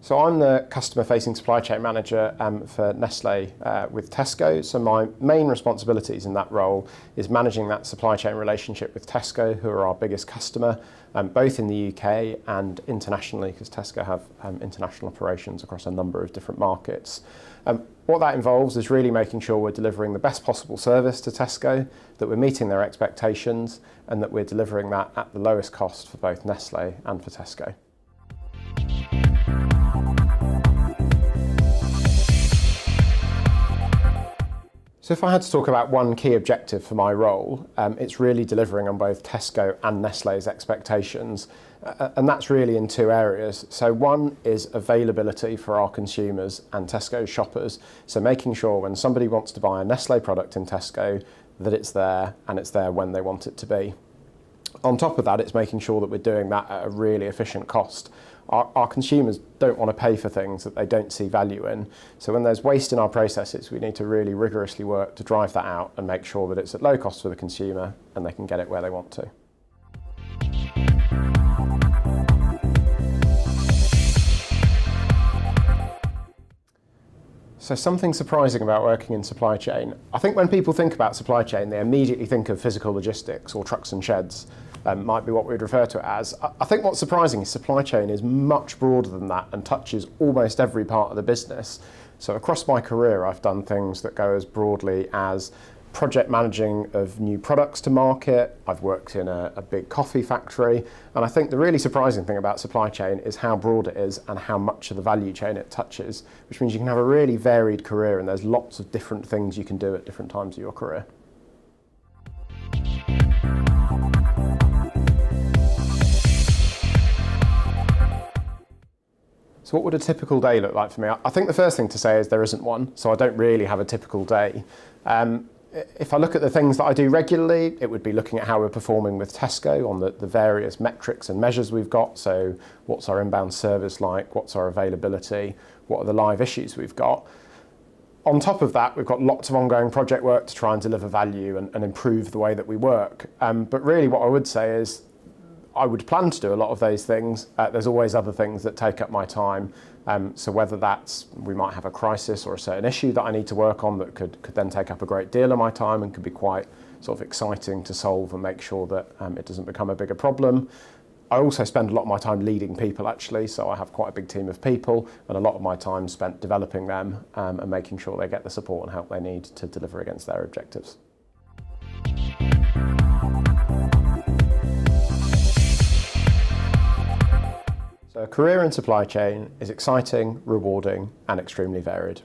So I'm the customer-facing supply chain manager for Nestlé with Tesco. So my main responsibilities in that role is managing that supply chain relationship with Tesco, who are our biggest customer, both in the UK and internationally, because Tesco have international operations across a number of different markets. What that involves is really making sure we're delivering the best possible service to Tesco, that we're meeting their expectations, and that we're delivering that at the lowest cost for both Nestlé and for Tesco. So if I had to talk about one key objective for my role, it's really delivering on both Tesco and Nestlé's expectations, and that's really in two areas. So one is availability for our consumers and Tesco shoppers, so making sure when somebody wants to buy a Nestlé product in Tesco that it's there and it's there when they want it to be. On top of that, it's making sure that we're doing that at a really efficient cost. Our consumers don't want to pay for things that they don't see value in. So when there's waste in our processes, we need to really rigorously work to drive that out and make sure that it's at low cost for the consumer and they can get it where they want to. So something surprising about working in supply chain. I think when people think about supply chain, they immediately think of physical logistics or trucks and sheds. Might be what we'd refer to it as. I think what's surprising is supply chain is much broader than that and touches almost every part of the business. So across my career, I've done things that go as broadly as project managing of new products to market. I've worked in a big coffee factory. And I think the really surprising thing about supply chain is how broad it is and how much of the value chain it touches, which means you can have a really varied career and there's lots of different things you can do at different times of your career. So what would a typical day look like for me? I think the first thing to say is there isn't one, so I don't really have a typical day. If I look at the things that I do regularly, it would be looking at how we're performing with Tesco on the various metrics and measures we've got. So what's our inbound service like? What's our availability? What are the live issues we've got? On top of that, we've got lots of ongoing project work to try and deliver value and improve the way that we work. But really what I would say is I would plan to do a lot of those things. There's always other things that take up my time. So whether that's, we might have a crisis or a certain issue that I need to work on that could then take up a great deal of my time and could be quite sort of exciting to solve and make sure that it doesn't become a bigger problem. I also spend a lot of my time leading people actually, so I have quite a big team of people and a lot of my time spent developing them and making sure they get the support and help they need to deliver against their objectives. So a career in supply chain is exciting, rewarding, and extremely varied.